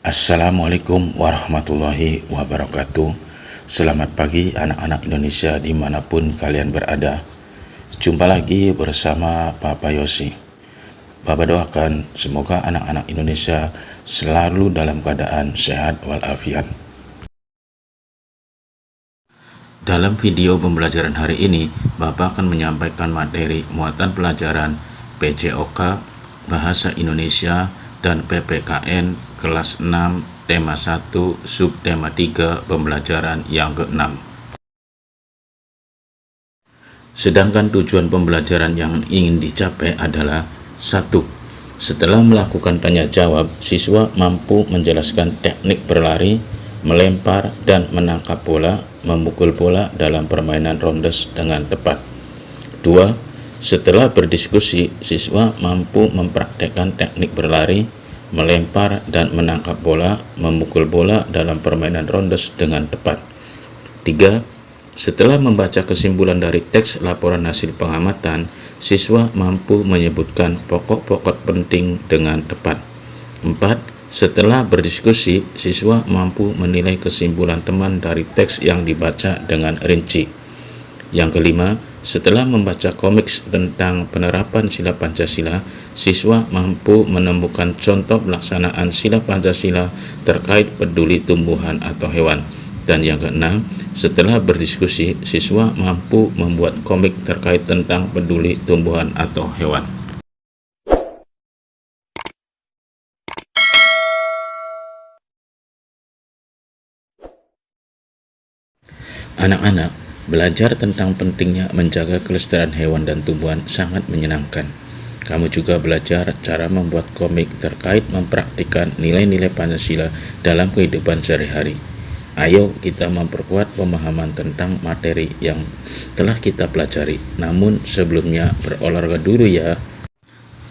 Assalamualaikum warahmatullahi wabarakatuh. Selamat pagi anak-anak Indonesia dimanapun kalian berada. Jumpa lagi bersama Papa Yosi. Papa doakan semoga anak-anak Indonesia selalu dalam keadaan sehat walafiat. Dalam video pembelajaran hari ini, Bapak akan menyampaikan materi muatan pelajaran PJOK, Bahasa Indonesia, dan PPKN kelas 6, tema 1, subtema 3, pembelajaran yang ke-6. Sedangkan tujuan pembelajaran yang ingin dicapai adalah 1. Setelah melakukan tanya jawab, siswa mampu menjelaskan teknik berlari, melempar, dan menangkap bola, memukul bola dalam permainan rondes dengan tepat. 2. Setelah berdiskusi, siswa mampu mempraktekkan teknik berlari, melempar, dan menangkap bola, memukul bola dalam permainan rondes dengan tepat. 3. Setelah membaca kesimpulan dari teks laporan hasil pengamatan, siswa mampu menyebutkan pokok-pokok penting dengan tepat. 4. Setelah berdiskusi, siswa mampu menilai kesimpulan teman dari teks yang dibaca dengan rinci. Yang kelima, setelah membaca komik tentang penerapan sila Pancasila, siswa mampu menemukan contoh pelaksanaan sila Pancasila terkait peduli tumbuhan atau hewan. Dan yang keenam, setelah berdiskusi, siswa mampu membuat komik terkait tentang peduli tumbuhan atau hewan. Anak-anak, belajar tentang pentingnya menjaga kelestarian hewan dan tumbuhan sangat menyenangkan. Kamu juga belajar cara membuat komik terkait mempraktikkan nilai-nilai Pancasila dalam kehidupan sehari-hari. Ayo kita memperkuat pemahaman tentang materi yang telah kita pelajari. Namun sebelumnya berolahraga dulu ya.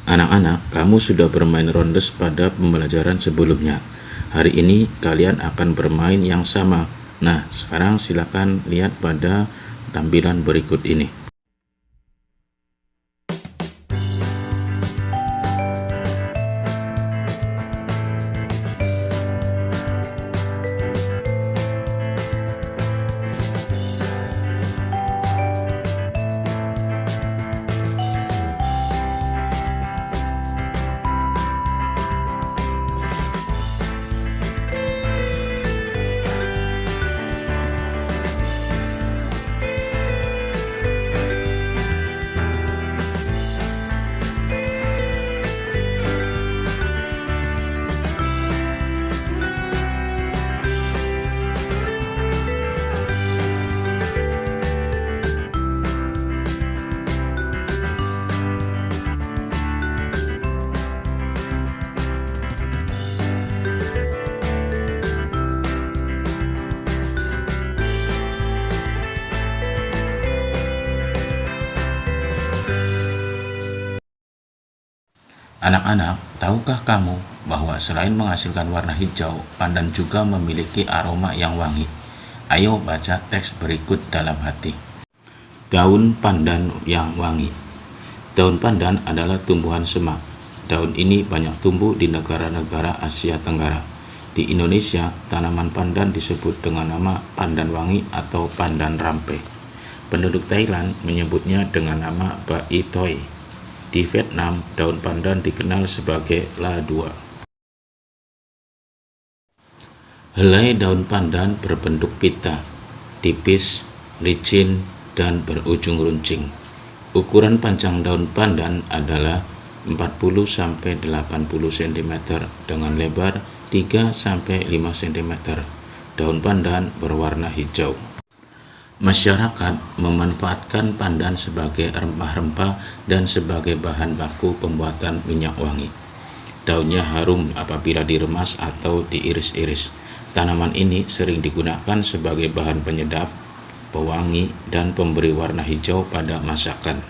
Anak-anak, kamu sudah bermain rondes pada pembelajaran sebelumnya. Hari ini kalian akan bermain yang sama. Nah, sekarang silakan lihat pada tampilan berikut ini. Anak-anak, tahukah kamu bahwa selain menghasilkan warna hijau, pandan juga memiliki aroma yang wangi? Ayo baca teks berikut dalam hati. Daun pandan yang wangi. Daun pandan adalah tumbuhan semak. Daun ini banyak tumbuh di negara-negara Asia Tenggara. Di Indonesia, tanaman pandan disebut dengan nama pandan wangi atau pandan rampe. Penduduk Thailand menyebutnya dengan nama Bai Toi. Di Vietnam, daun pandan dikenal sebagai La Dua. Helai daun pandan berbentuk pita, tipis, licin, dan berujung runcing. Ukuran panjang daun pandan adalah 40-80 cm dengan lebar 3-5 cm. Daun pandan berwarna hijau. Masyarakat memanfaatkan pandan sebagai rempah-rempah dan sebagai bahan baku pembuatan minyak wangi. Daunnya harum apabila diremas atau diiris-iris. Tanaman ini sering digunakan sebagai bahan penyedap, pewangi, dan pemberi warna hijau pada masakan.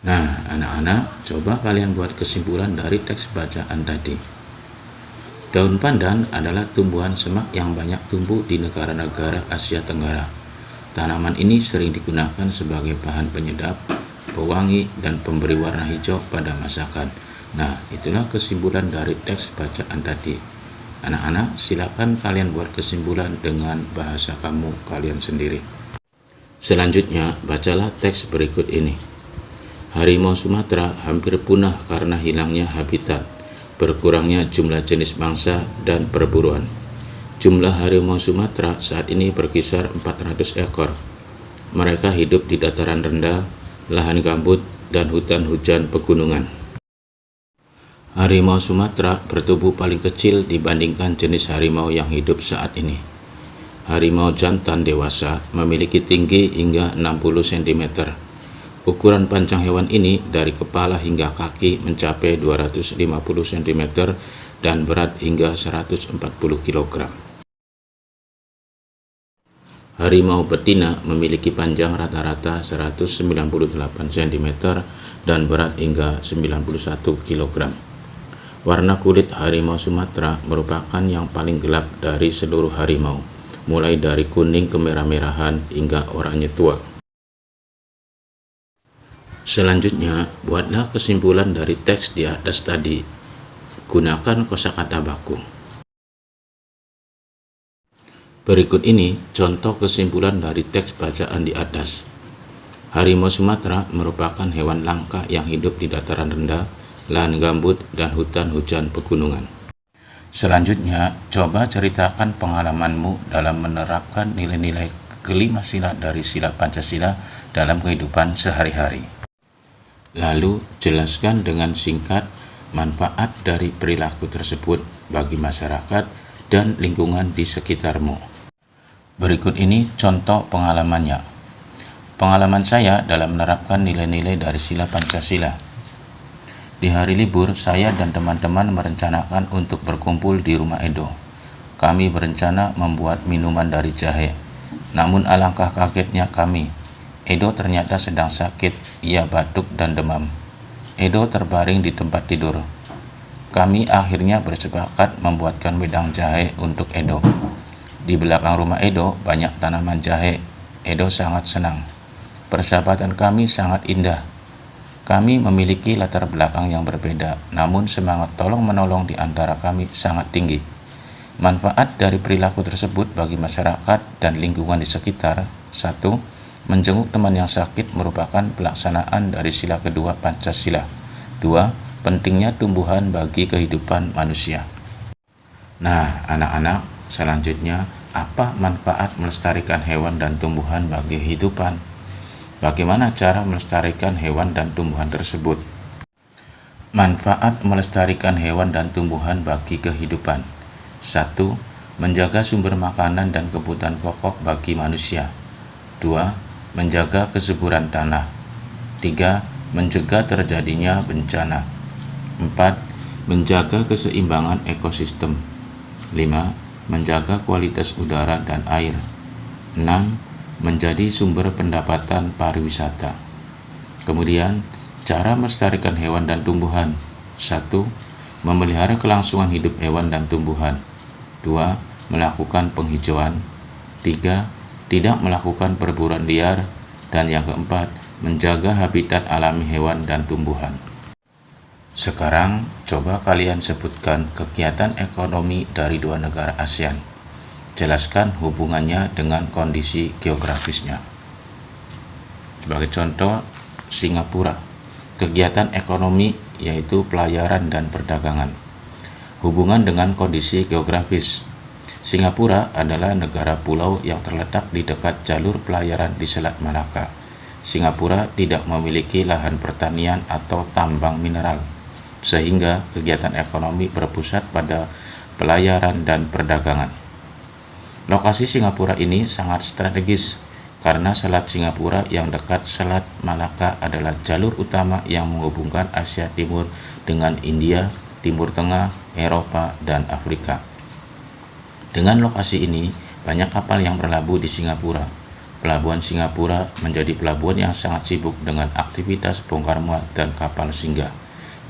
Nah, anak-anak, coba kalian buat kesimpulan dari teks bacaan tadi. Daun pandan adalah tumbuhan semak yang banyak tumbuh di negara-negara Asia Tenggara. Tanaman ini sering digunakan sebagai bahan penyedap, pewangi, dan pemberi warna hijau pada masakan. Nah, itulah kesimpulan dari teks bacaan tadi. Anak-anak, silakan kalian buat kesimpulan dengan bahasa kamu kalian sendiri. Selanjutnya, bacalah teks berikut ini. Harimau Sumatera hampir punah karena hilangnya habitat, berkurangnya jumlah jenis mangsa dan perburuan. Jumlah harimau Sumatera saat ini berkisar 400 ekor. Mereka hidup di dataran rendah, lahan gambut, dan hutan hujan pegunungan. Harimau Sumatera bertubuh paling kecil dibandingkan jenis harimau yang hidup saat ini. Harimau jantan dewasa memiliki tinggi hingga 60 cm. Ukuran panjang hewan ini dari kepala hingga kaki mencapai 250 cm dan berat hingga 140 kg. Harimau betina memiliki panjang rata-rata 198 cm dan berat hingga 91 kg. Warna kulit harimau Sumatera merupakan yang paling gelap dari seluruh harimau, mulai dari kuning kemerah-merahan hingga oranye tua. Selanjutnya, buatlah kesimpulan dari teks di atas tadi. Gunakan kosakata baku. Berikut ini contoh kesimpulan dari teks bacaan di atas. Harimau Sumatera merupakan hewan langka yang hidup di dataran rendah, lahan gambut, dan hutan hujan pegunungan. Selanjutnya, coba ceritakan pengalamanmu dalam menerapkan nilai-nilai kelima sila dari sila Pancasila dalam kehidupan sehari-hari. Lalu, jelaskan dengan singkat manfaat dari perilaku tersebut bagi masyarakat dan lingkungan di sekitarmu. Berikut ini contoh pengalamannya. Pengalaman saya dalam menerapkan nilai-nilai dari sila Pancasila. Di hari libur, saya dan teman-teman merencanakan untuk berkumpul di rumah Edo. Kami berencana membuat minuman dari jahe. Namun alangkah kagetnya kami. Edo ternyata sedang sakit, ia batuk dan demam. Edo terbaring di tempat tidur. Kami akhirnya bersepakat membuatkan wedang jahe untuk Edo. Di belakang rumah Edo banyak tanaman jahe. Edo sangat senang. Persahabatan kami sangat indah. Kami memiliki latar belakang yang berbeda, namun semangat tolong-menolong di antara kami sangat tinggi. Manfaat dari perilaku tersebut bagi masyarakat dan lingkungan di sekitar. 1. Menjenguk teman yang sakit merupakan pelaksanaan dari sila kedua Pancasila. 2. Pentingnya tumbuhan bagi kehidupan manusia. Nah, anak-anak, selanjutnya, apa manfaat melestarikan hewan dan tumbuhan bagi kehidupan? Bagaimana cara melestarikan hewan dan tumbuhan tersebut? Manfaat melestarikan hewan dan tumbuhan bagi kehidupan. 1. Menjaga sumber makanan dan kebutuhan pokok bagi manusia. 2. Menjaga kesuburan tanah. 3. Mencegah terjadinya bencana. 4. Menjaga keseimbangan ekosistem. 5. Menjaga kualitas udara dan air. 6. Menjadi sumber pendapatan pariwisata. Kemudian, cara melestarikan hewan dan tumbuhan. 1. Memelihara kelangsungan hidup hewan dan tumbuhan. 2. Melakukan penghijauan. 3. Tidak melakukan perburuan liar, dan yang keempat, menjaga habitat alami hewan dan tumbuhan. Sekarang, coba kalian sebutkan kegiatan ekonomi dari dua negara ASEAN. Jelaskan hubungannya dengan kondisi geografisnya. Sebagai contoh, Singapura. Kegiatan ekonomi yaitu pelayaran dan perdagangan. Hubungan dengan kondisi geografis. Singapura adalah negara pulau yang terletak di dekat jalur pelayaran di Selat Malaka. Singapura tidak memiliki lahan pertanian atau tambang mineral, sehingga kegiatan ekonomi berpusat pada pelayaran dan perdagangan. Lokasi Singapura ini sangat strategis karena Selat Singapura yang dekat Selat Malaka adalah jalur utama yang menghubungkan Asia Timur dengan India, Timur Tengah, Eropa, dan Afrika. Dengan lokasi ini, banyak kapal yang berlabuh di Singapura. Pelabuhan Singapura menjadi pelabuhan yang sangat sibuk dengan aktivitas bongkar muat dan kapal singgah.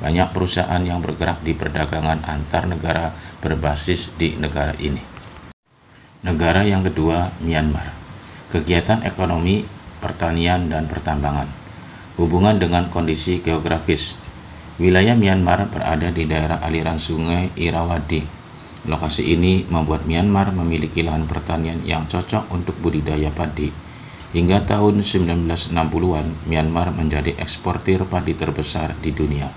Banyak perusahaan yang bergerak di perdagangan antar negara berbasis di negara ini. Negara yang kedua, Myanmar. Kegiatan ekonomi, pertanian, dan pertambangan. Hubungan dengan kondisi geografis. Wilayah Myanmar berada di daerah aliran sungai Irrawaddy. Lokasi ini membuat Myanmar memiliki lahan pertanian yang cocok untuk budidaya padi. Hingga tahun 1960-an, Myanmar menjadi eksportir padi terbesar di dunia.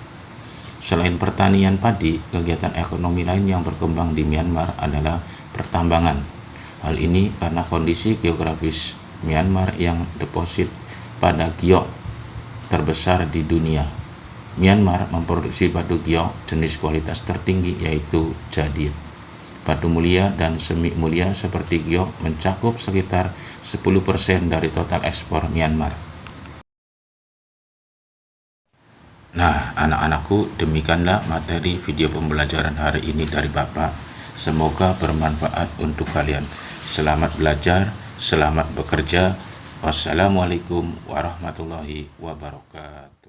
Selain pertanian padi, kegiatan ekonomi lain yang berkembang di Myanmar adalah pertambangan. Hal ini karena kondisi geografis Myanmar yang deposit pada giok terbesar di dunia. Myanmar memproduksi batu giok jenis kualitas tertinggi yaitu jadid. Batu mulia dan semi mulia seperti giok mencakup sekitar 10% dari total ekspor Myanmar. Nah, anak-anakku, demikianlah materi video pembelajaran hari ini dari Bapak. Semoga bermanfaat untuk kalian. Selamat belajar, selamat bekerja. Wassalamualaikum warahmatullahi wabarakatuh.